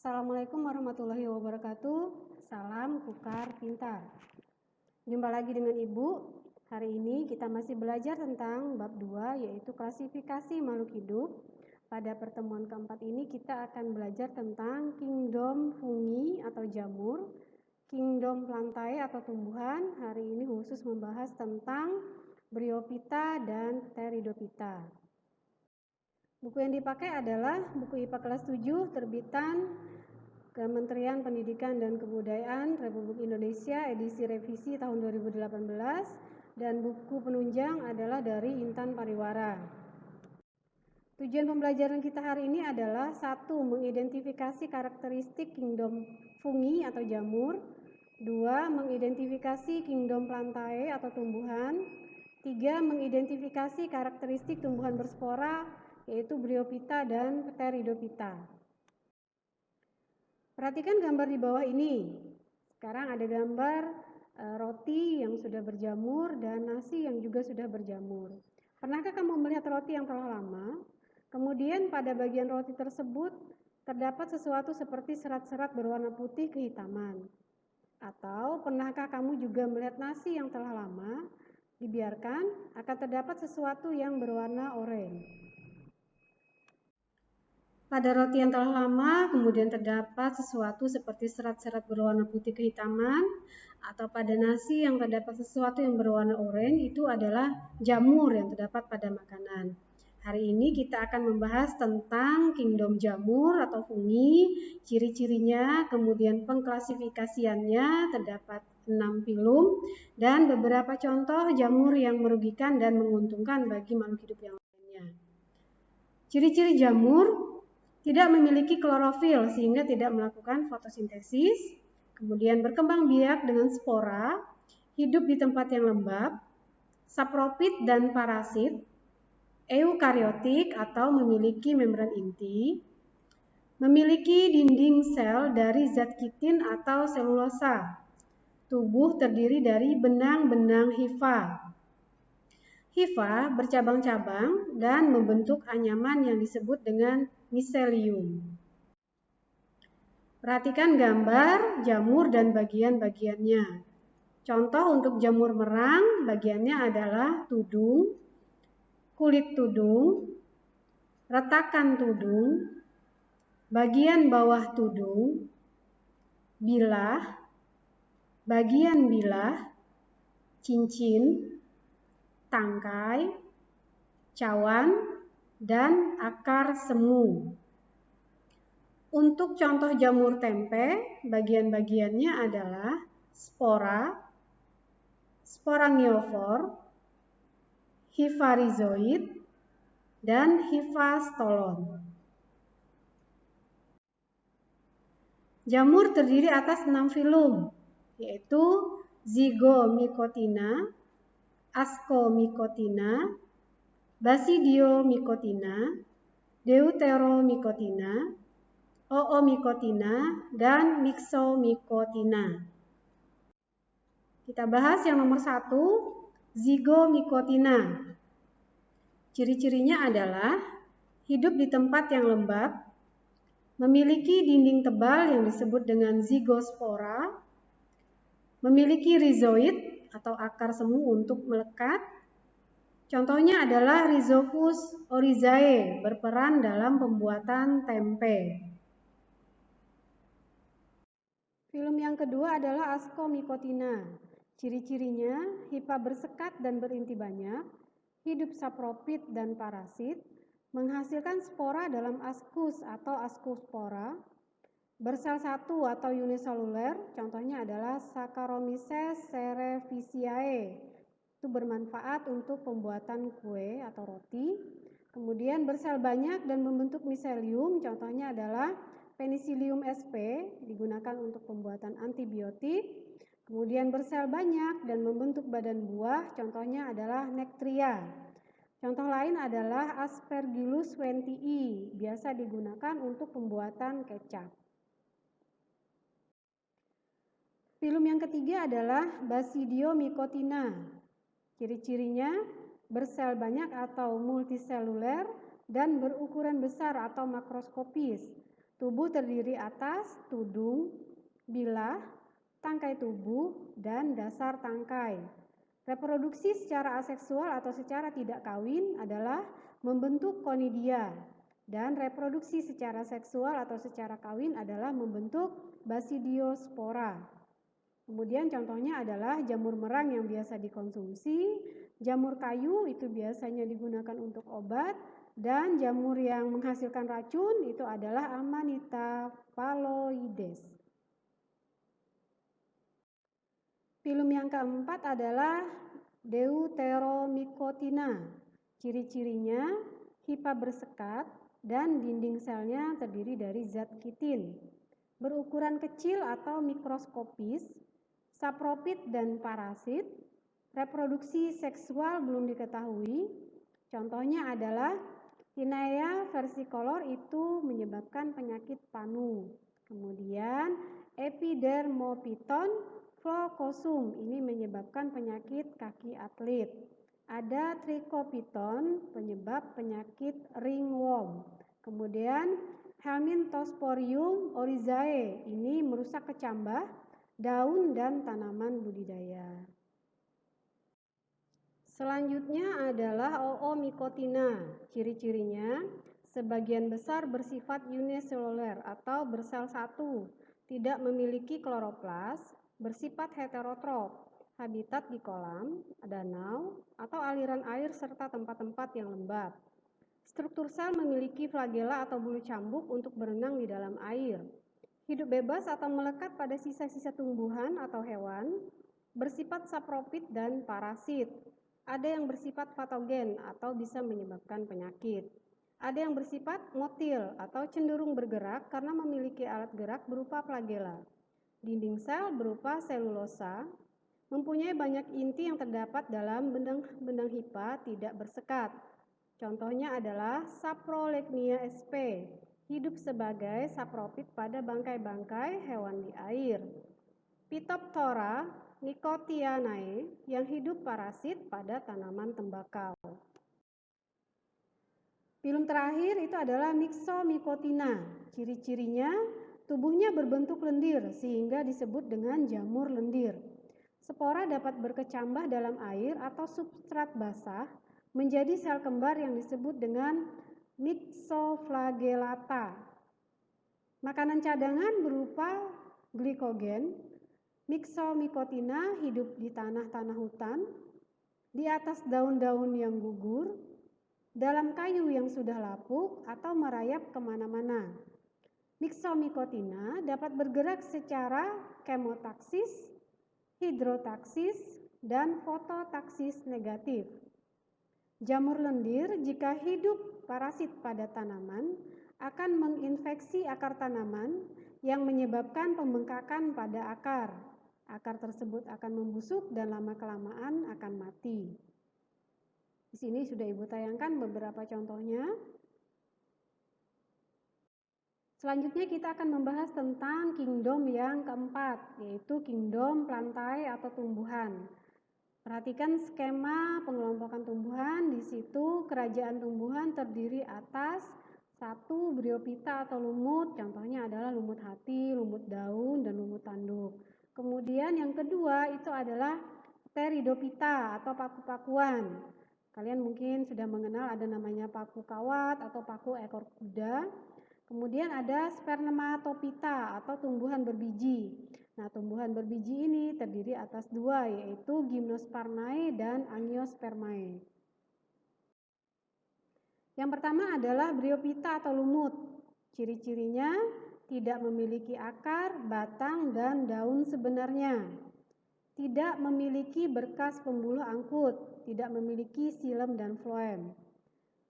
Assalamualaikum warahmatullahi wabarakatuh. Salam Kukar Pintar. Jumpa lagi dengan Ibu. Hari ini kita masih belajar tentang bab 2, yaitu klasifikasi makhluk hidup. Pada pertemuan keempat ini kita akan belajar tentang kingdom fungi atau jamur, kingdom plantae atau tumbuhan. Hari ini khusus membahas tentang Bryophyta dan Pteridophyta. Buku yang dipakai adalah buku IPA kelas 7 terbitan Kementerian Pendidikan dan Kebudayaan Republik Indonesia edisi revisi tahun 2018, dan buku penunjang adalah dari Intan Pariwara. Tujuan pembelajaran kita hari ini adalah 1. Mengidentifikasi karakteristik kingdom fungi atau jamur. 2. Mengidentifikasi kingdom plantae atau tumbuhan. 3. Mengidentifikasi karakteristik tumbuhan berspora yaitu Bryophyta dan Pteridophyta. Perhatikan gambar di bawah ini. Sekarang ada gambar roti yang sudah berjamur dan nasi yang juga sudah berjamur. Pernahkah kamu melihat roti yang telah lama? Kemudian pada bagian roti tersebut terdapat sesuatu seperti serat-serat berwarna putih kehitaman. Atau pernahkah kamu juga melihat nasi yang telah lama dibiarkan akan terdapat sesuatu yang berwarna oranye? Pada roti yang telah lama kemudian terdapat sesuatu seperti serat-serat berwarna putih kehitaman, atau pada nasi yang terdapat sesuatu yang berwarna oranye, itu adalah jamur yang terdapat pada makanan. Hari ini kita akan membahas tentang kingdom jamur atau fungi, ciri-cirinya, kemudian pengklasifikasiannya, terdapat 6 filum, dan beberapa contoh jamur yang merugikan dan menguntungkan bagi makhluk hidup yang lainnya. Ciri-ciri jamur: tidak memiliki klorofil sehingga tidak melakukan fotosintesis, kemudian berkembang biak dengan spora, hidup di tempat yang lembab, sapropit dan parasit, eukariotik atau memiliki membran inti, memiliki dinding sel dari zat kitin atau selulosa, tubuh terdiri dari benang-benang hifa. Hifa bercabang-cabang dan membentuk anyaman yang disebut dengan miselium. Perhatikan gambar jamur dan bagian-bagiannya. Contoh untuk jamur merang, bagiannya adalah tudung, kulit tudung, retakan tudung, bagian bawah tudung, bilah, bagian bilah, cincin, tangkai, cawan, dan akar semu. Untuk contoh jamur tempe, bagian-bagiannya adalah spora, sporangiofor, hifa rhizoid, dan hifa stolon. Jamur terdiri atas 6 filum, yaitu Zygomycotina, Ascomycotina, Basidiomycotina, Deuteromycotina, Oomycotina, dan Myxomycotina. Kita bahas yang nomor 1, Zygomycotina. Ciri-cirinya adalah hidup di tempat yang lembab, memiliki dinding tebal yang disebut dengan zygospora, memiliki rhizoid atau akar semu untuk melekat. Contohnya adalah Rhizopus oryzae, berperan dalam pembuatan tempe. Filum yang kedua adalah Ascomycotina. Ciri-cirinya hifa bersekat dan berinti banyak, hidup sapropit dan parasit, menghasilkan spora dalam ascus atau ascospora, bersel satu atau uniseluler, contohnya adalah Saccharomyces cerevisiae, itu bermanfaat untuk pembuatan kue atau roti. Kemudian bersel banyak dan membentuk miselium, contohnya adalah Penicillium sp, digunakan untuk pembuatan antibiotik. Kemudian bersel banyak dan membentuk badan buah, contohnya adalah Nectria. Contoh lain adalah Aspergillus wentii, biasa digunakan untuk pembuatan kecap. Filum yang ketiga adalah Basidiomycotina. Ciri-cirinya bersel banyak atau multiseluler dan berukuran besar atau makroskopis. Tubuh terdiri atas tudung, bilah, tangkai tubuh, dan dasar tangkai. Reproduksi secara aseksual atau secara tidak kawin adalah membentuk konidia, dan reproduksi secara seksual atau secara kawin adalah membentuk basidiospora. Kemudian contohnya adalah jamur merang yang biasa dikonsumsi, jamur kayu itu biasanya digunakan untuk obat, dan jamur yang menghasilkan racun itu adalah Amanita phalloides. Filum yang keempat adalah Deuteromycotina. Ciri-cirinya hifa bersekat dan dinding selnya terdiri dari zat kitin. Berukuran kecil atau mikroskopis, sapropit dan parasit. Reproduksi seksual belum diketahui. Contohnya adalah Hinea versicolor itu menyebabkan penyakit panu. Kemudian Epidermophyton floocosum ini menyebabkan penyakit kaki atlet. Ada Trichophyton penyebab penyakit ringworm. Kemudian Helminthosporium oryzae ini merusak kecambah, daun dan tanaman budidaya. Selanjutnya adalah Oomycotina. Ciri-cirinya sebagian besar bersifat uniseluler atau bersel satu, tidak memiliki kloroplas, bersifat heterotrof, habitat di kolam, danau, atau aliran air serta tempat-tempat yang lembab. Struktur sel memiliki flagela atau bulu cambuk untuk berenang di dalam air. Hidup bebas atau melekat pada sisa-sisa tumbuhan atau hewan, bersifat sapropit dan parasit. Ada yang bersifat patogen atau bisa menyebabkan penyakit. Ada yang bersifat motil atau cenderung bergerak karena memiliki alat gerak berupa flagela. Dinding sel berupa selulosa, mempunyai banyak inti yang terdapat dalam benang hifa tidak bersekat. Contohnya adalah Saprolegnia sp, hidup sebagai sapropit pada bangkai-bangkai hewan di air. Phytophthora nicotianae yang hidup parasit pada tanaman tembakau. Filum terakhir itu adalah Myxomycotina. Ciri-cirinya tubuhnya berbentuk lendir sehingga disebut dengan jamur lendir. Spora dapat berkecambah dalam air atau substrat basah menjadi sel kembar yang disebut dengan myxoflagellata. Makanan cadangan berupa glikogen. Myxomycotina hidup di tanah-tanah hutan, di atas daun-daun yang gugur, dalam kayu yang sudah lapuk atau merayap kemana-mana. Myxomycotina dapat bergerak secara kemotaksis, hidrotaksis, dan fototaksis negatif. Jamur lendir jika hidup parasit pada tanaman akan menginfeksi akar tanaman yang menyebabkan pembengkakan pada akar. Akar tersebut akan membusuk dan lama-kelamaan akan mati. Di sini sudah Ibu tayangkan beberapa contohnya. Selanjutnya kita akan membahas tentang kingdom yang keempat, yaitu kingdom plantae atau tumbuhan. Perhatikan skema pengelompokan tumbuhan. Di situ kerajaan tumbuhan terdiri atas satu Bryophyta atau lumut, contohnya adalah lumut hati, lumut daun, dan lumut tanduk. Kemudian yang kedua itu adalah Pteridophyta atau paku-pakuan. Kalian mungkin sudah mengenal ada namanya paku kawat atau paku ekor kuda. Kemudian ada Spermatophyta atau tumbuhan berbiji. Nah, tumbuhan berbiji ini terdiri atas dua, yaitu Gymnospermae dan Angiospermae. Yang pertama adalah Bryophyta atau lumut. Ciri-cirinya tidak memiliki akar, batang, dan daun sebenarnya. Tidak memiliki berkas pembuluh angkut, tidak memiliki xilem dan floem.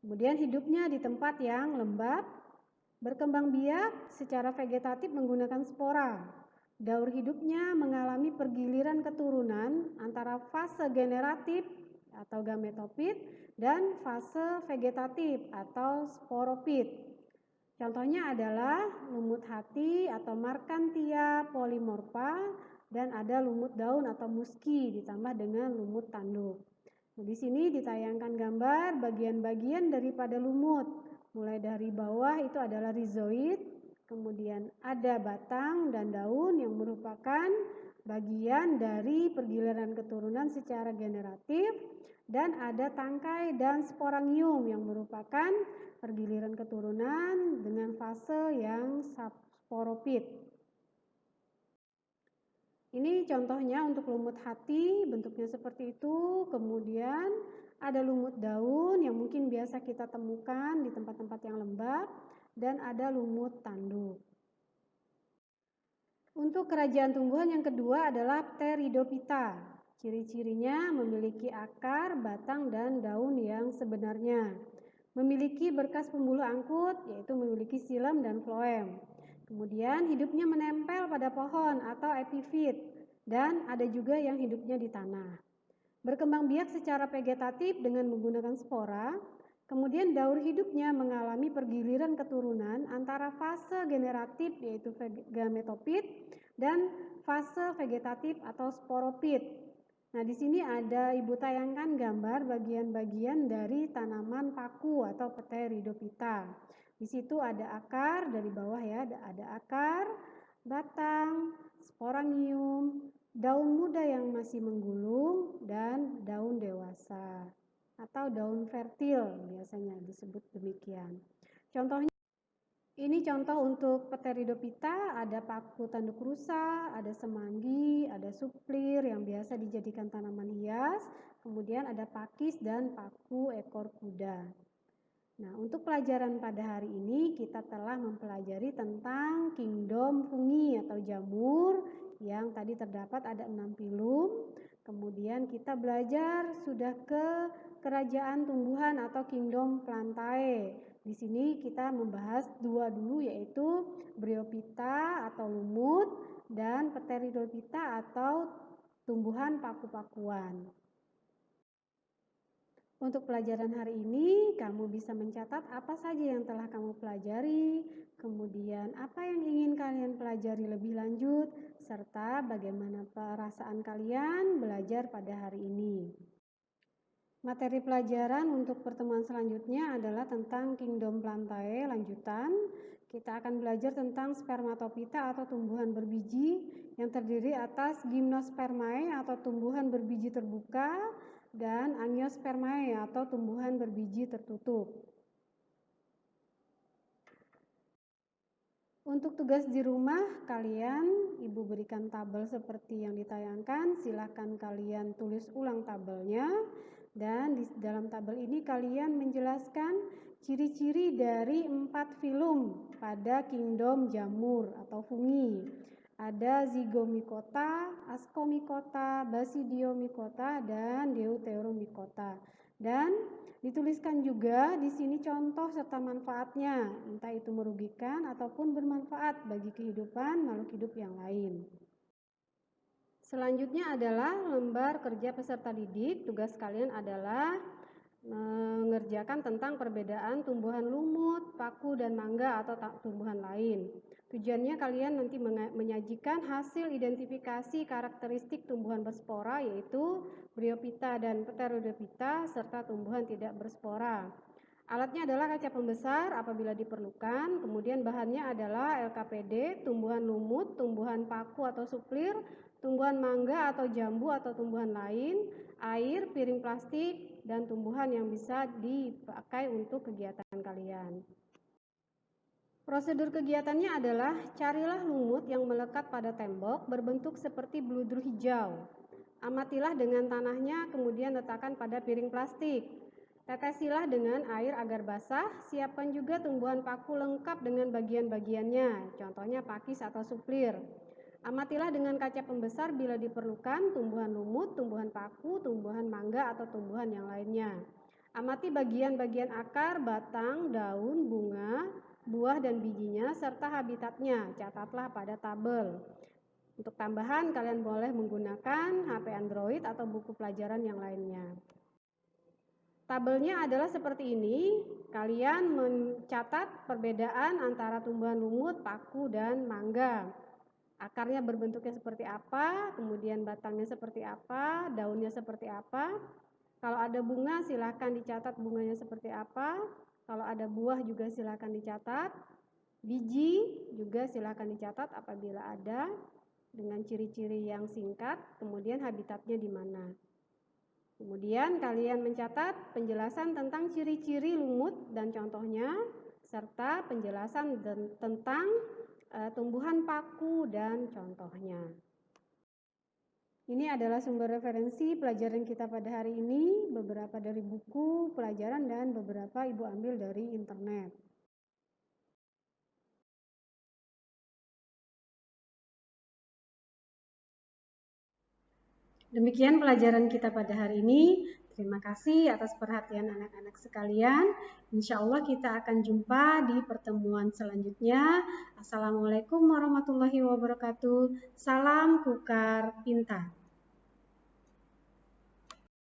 Kemudian hidupnya di tempat yang lembab, berkembang biak secara vegetatif menggunakan spora. Daur hidupnya mengalami pergiliran keturunan antara fase generatif atau gametofit dan fase vegetatif atau sporopit. Contohnya adalah lumut hati atau Marchantia polymorpha dan ada lumut daun atau muski ditambah dengan lumut tanduk. Nah, di sini ditayangkan gambar bagian-bagian daripada lumut. Mulai dari bawah itu adalah rhizoid, Kemudian ada batang dan daun yang merupakan bagian dari pergiliran keturunan secara generatif, dan ada tangkai dan sporangium yang merupakan pergiliran keturunan dengan fase yang sporopit. Ini contohnya untuk lumut hati, bentuknya seperti itu. Kemudian ada lumut daun yang mungkin biasa kita temukan di tempat-tempat yang lembab, dan ada lumut tanduk. Untuk kerajaan tumbuhan yang kedua adalah Pteridophyta. Ciri-cirinya memiliki akar, batang, dan daun yang sebenarnya. Memiliki berkas pembuluh angkut, yaitu memiliki xilem dan floem. Kemudian hidupnya menempel pada pohon atau epifit, dan ada juga yang hidupnya di tanah. Berkembang biak secara vegetatif dengan menggunakan spora. Kemudian daur hidupnya mengalami pergiliran keturunan antara fase generatif yaitu gametopit dan fase vegetatif atau sporopit. Nah, di sini ada Ibu tayangkan gambar bagian-bagian dari tanaman paku atau Pteridophyta. Di situ ada akar dari bawah ya, ada akar, batang, sporangium, daun muda yang masih menggulung, dan daun dewasa atau daun fertil biasanya disebut demikian. Contohnya ini contoh untuk Pteridophyta, ada paku tanduk rusa, ada semanggi, ada suplir yang biasa dijadikan tanaman hias, kemudian ada pakis dan paku ekor kuda. Nah, untuk pelajaran pada hari ini kita telah mempelajari tentang kingdom fungi atau jamur yang tadi terdapat ada 6 filum. Kemudian kita belajar sudah ke kerajaan tumbuhan atau kingdom plantae. Di sini kita membahas dua dulu, yaitu Bryophyta atau lumut dan Pteridophyta atau tumbuhan paku-pakuan. Untuk pelajaran hari ini, kamu bisa mencatat apa saja yang telah kamu pelajari, kemudian apa yang ingin kalian pelajari lebih lanjut, serta bagaimana perasaan kalian belajar pada hari ini. Materi pelajaran untuk pertemuan selanjutnya adalah tentang kingdom plantae lanjutan. Kita akan belajar tentang spermatophyta atau tumbuhan berbiji yang terdiri atas gymnospermae atau tumbuhan berbiji terbuka dan angiospermae atau tumbuhan berbiji tertutup. Untuk tugas di rumah kalian, Ibu berikan tabel seperti yang ditayangkan. Silahkan kalian tulis ulang tabelnya. Dan di dalam tabel ini kalian menjelaskan ciri-ciri dari 4 filum pada kingdom jamur atau fungi. Ada Zygomycota, Ascomycota, Basidiomycota, dan Deuteromycota. Dan dituliskan juga di sini contoh serta manfaatnya, entah itu merugikan ataupun bermanfaat bagi kehidupan makhluk hidup yang lain. Selanjutnya adalah lembar kerja peserta didik. Tugas kalian adalah mengerjakan tentang perbedaan tumbuhan lumut, paku, dan mangga atau tumbuhan lain. Tujuannya kalian nanti menyajikan hasil identifikasi karakteristik tumbuhan berspora, yaitu Bryophyta dan Pteridophyta, serta tumbuhan tidak berspora. Alatnya adalah kaca pembesar apabila diperlukan, kemudian bahannya adalah LKPD, tumbuhan lumut, tumbuhan paku atau suplir, tumbuhan mangga atau jambu atau tumbuhan lain, air, piring plastik, dan tumbuhan yang bisa dipakai untuk kegiatan kalian. Prosedur kegiatannya adalah carilah lumut yang melekat pada tembok berbentuk seperti bluder hijau. Amatilah dengan tanahnya, kemudian letakkan pada piring plastik. Tetesilah dengan air agar basah, siapkan juga tumbuhan paku lengkap dengan bagian-bagiannya, contohnya pakis atau suplir. Amatilah dengan kaca pembesar bila diperlukan tumbuhan lumut, tumbuhan paku, tumbuhan mangga atau tumbuhan yang lainnya. Amati bagian-bagian akar, batang, daun, bunga, buah dan bijinya serta habitatnya, catatlah pada tabel. Untuk tambahan kalian boleh menggunakan HP Android atau buku pelajaran yang lainnya. Tabelnya adalah seperti ini. Kalian mencatat perbedaan antara tumbuhan lumut, paku, dan mangga. Akarnya berbentuknya seperti apa, kemudian batangnya seperti apa, daunnya seperti apa. Kalau ada bunga silahkan dicatat bunganya seperti apa. Kalau ada buah juga silahkan dicatat. Biji juga silakan dicatat apabila ada dengan ciri-ciri yang singkat, kemudian habitatnya di mana. Kemudian kalian mencatat penjelasan tentang ciri-ciri lumut dan contohnya, serta penjelasan tentang tumbuhan paku dan contohnya. Ini adalah sumber referensi pelajaran kita pada hari ini, beberapa dari buku pelajaran dan beberapa Ibu ambil dari internet. Demikian pelajaran kita pada hari ini. Terima kasih atas perhatian anak-anak sekalian. Insya Allah kita akan jumpa di pertemuan selanjutnya. Assalamualaikum warahmatullahi wabarakatuh. Salam Kukar Pintar.